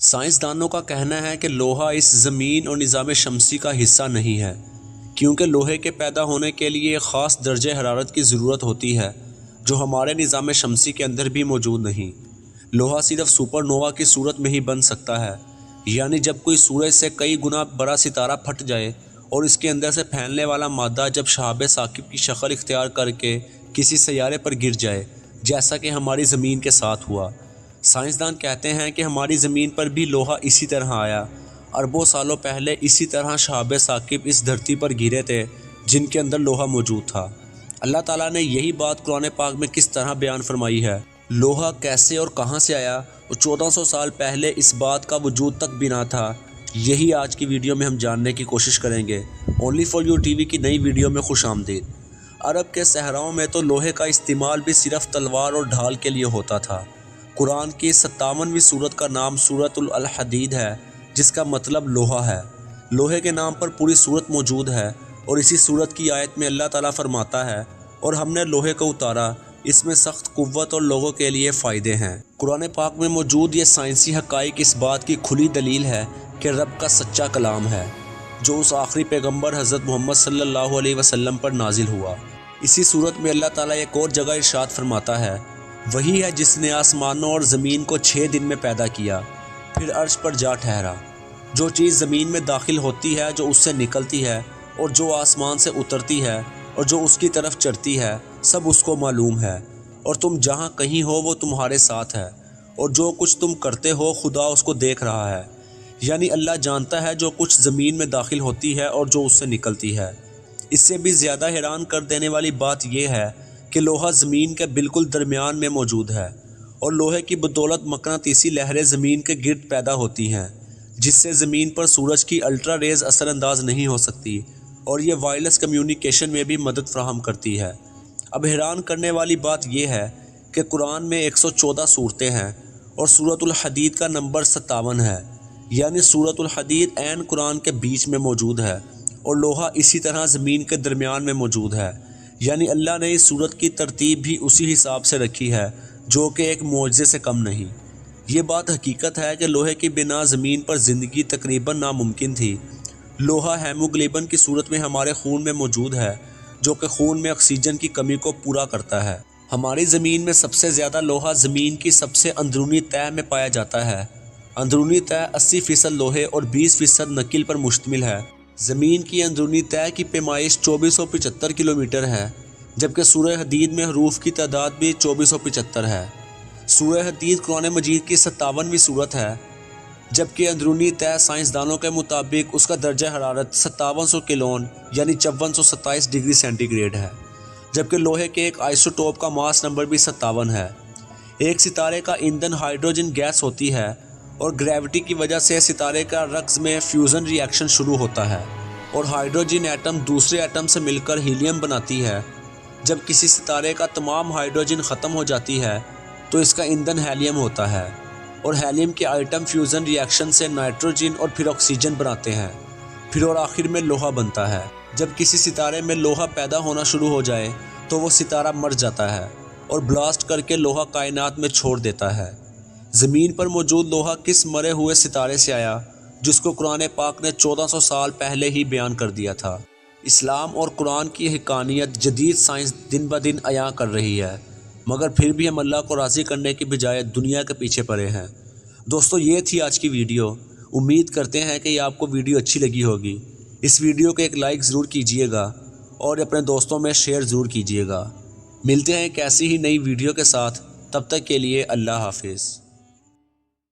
سائنسدانوں کا کہنا ہے کہ لوہا اس زمین اور نظام شمسی کا حصہ نہیں ہے، کیونکہ لوہے کے پیدا ہونے کے لیے ایک خاص درجہ حرارت کی ضرورت ہوتی ہے جو ہمارے نظام شمسی کے اندر بھی موجود نہیں۔ لوہا صرف سپر نووا کی صورت میں ہی بن سکتا ہے، یعنی جب کوئی سورج سے کئی گنا بڑا ستارہ پھٹ جائے اور اس کے اندر سے پھیلنے والا مادہ جب شہاب ثاقب کی شکل اختیار کر کے کسی سیارے پر گر جائے، جیسا کہ ہماری زمین کے ساتھ ہوا۔ سائنسدان کہتے ہیں کہ ہماری زمین پر بھی لوہا اسی طرح آیا۔ اربوں سالوں پہلے اسی طرح شہاب ثاقب اس دھرتی پر گرے تھے جن کے اندر لوہا موجود تھا۔ اللہ تعالیٰ نے یہی بات قرآن پاک میں کس طرح بیان فرمائی ہے۔ لوہا کیسے اور کہاں سے آیا اور 1400 سال پہلے اس بات کا وجود تک بھی نہ تھا، یہی آج کی ویڈیو میں ہم جاننے کی کوشش کریں گے۔ Only for U T V کی نئی ویڈیو میں خوش آمدید۔ عرب کے صحراؤں میں تو لوہے کا استعمال بھی صرف تلوار اور ڈھال کے لیے ہوتا تھا۔ قرآن کی 57ویں سورت کا نام سورۃ الحدید ہے، جس کا مطلب لوہا ہے۔ لوہے کے نام پر پوری سورت موجود ہے، اور اسی سورت کی آیت میں اللہ تعالیٰ فرماتا ہے، اور ہم نے لوہے کو اتارا، اس میں سخت قوت اور لوگوں کے لیے فائدے ہیں۔ قرآن پاک میں موجود یہ سائنسی حقائق اس بات کی کھلی دلیل ہے کہ رب کا سچا کلام ہے، جو اس آخری پیغمبر حضرت محمد صلی اللہ علیہ وسلم پر نازل ہوا۔ اسی صورت میں اللہ تعالیٰ ایک اور جگہ ارشاد فرماتا ہے، وہی ہے جس نے آسمانوں اور زمین کو 6 دن میں پیدا کیا، پھر عرش پر جا ٹھہرا۔ جو چیز زمین میں داخل ہوتی ہے، جو اس سے نکلتی ہے، اور جو آسمان سے اترتی ہے، اور جو اس کی طرف چڑھتی ہے، سب اس کو معلوم ہے، اور تم جہاں کہیں ہو وہ تمہارے ساتھ ہے، اور جو کچھ تم کرتے ہو خدا اس کو دیکھ رہا ہے۔ یعنی اللہ جانتا ہے جو کچھ زمین میں داخل ہوتی ہے اور جو اس سے نکلتی ہے۔ اس سے بھی زیادہ حیران کر دینے والی بات یہ ہے کہ لوہا زمین کے بالکل درمیان میں موجود ہے، اور لوہے کی بدولت مقناطیسی لہریں زمین کے گرد پیدا ہوتی ہیں، جس سے زمین پر سورج کی الٹرا ریز اثر انداز نہیں ہو سکتی، اور یہ وائرلیس کمیونیکیشن میں بھی مدد فراہم کرتی ہے۔ اب حیران کرنے والی بات یہ ہے کہ قرآن میں 114 سورتیں ہیں، اور سورۃ الحدید کا نمبر 57 ہے، یعنی سورۃ الحدید عین قرآن کے بیچ میں موجود ہے، اور لوہا اسی طرح زمین کے درمیان میں موجود ہے۔ یعنی اللہ نے اس سورت کی ترتیب بھی اسی حساب سے رکھی ہے، جو کہ ایک معجزے سے کم نہیں۔ یہ بات حقیقت ہے کہ لوہے کی بنا زمین پر زندگی تقریباً ناممکن تھی۔ لوہا ہیموگلوبن کی صورت میں ہمارے خون میں موجود ہے، جو کہ خون میں آکسیجن کی کمی کو پورا کرتا ہے۔ ہماری زمین میں سب سے زیادہ لوہا زمین کی سب سے اندرونی تہہ میں پایا جاتا ہے۔ اندرونی تہہ 80% لوہے اور 20% نکل پر مشتمل ہے۔ زمین کی اندرونی تہہ کی پیمائش 2475 کلومیٹر ہے، جبکہ سورہ حدید میں حروف کی تعداد بھی 2475 ہے۔ سورہ حدید قرآن مجید کی 57ویں سورت ہے، جبکہ اندرونی تہہ سائنسدانوں کے مطابق اس کا درجہ حرارت 5700 کیلون یعنی 5427 ڈگری سینٹی گریڈ ہے، جبکہ لوہے کے ایک آئسوٹوپ کا ماس نمبر بھی 57 ہے۔ ایک ستارے کا ایندھن ہائیڈروجن گیس ہوتی ہے، اور گریوٹی کی وجہ سے ستارے کا رقص میں فیوژن ری ایکشن شروع ہوتا ہے، اور ہائیڈروجن ایٹم دوسرے ایٹم سے مل کر ہیلیم بناتی ہے۔ جب کسی ستارے کا تمام ہائیڈروجن ختم ہو جاتی ہے تو اس کا ایندھن ہیلیم ہوتا ہے، اور ہیلیم کے آئٹم فیوژن ری ایکشن سے نائٹروجن اور پھر آکسیجن بناتے ہیں، پھر اور آخر میں لوہا بنتا ہے۔ جب کسی ستارے میں لوہا پیدا ہونا شروع ہو جائے تو وہ ستارہ مر جاتا ہے، اور بلاسٹ کر کے لوہا کائنات میں چھوڑ دیتا ہے۔ زمین پر موجود لوہا کس مرے ہوئے ستارے سے آیا، جس کو قرآن پاک نے 1400 سال پہلے ہی بیان کر دیا تھا۔ اسلام اور قرآن کی حقانیت جدید سائنس دن بہ دن عیاں کر رہی ہے، مگر پھر بھی ہم اللہ کو راضی کرنے کی بجائے دنیا کے پیچھے پڑے ہیں۔ دوستو، یہ تھی آج کی ویڈیو۔ امید کرتے ہیں کہ یہ آپ کو ویڈیو اچھی لگی ہوگی۔ اس ویڈیو کو ایک لائک ضرور کیجئے گا، اور اپنے دوستوں میں شیئر ضرور کیجئے گا۔ ملتے ہیں ایک ایسی ہی نئی ویڈیو کے ساتھ، تب تک کے لیے اللہ حافظ۔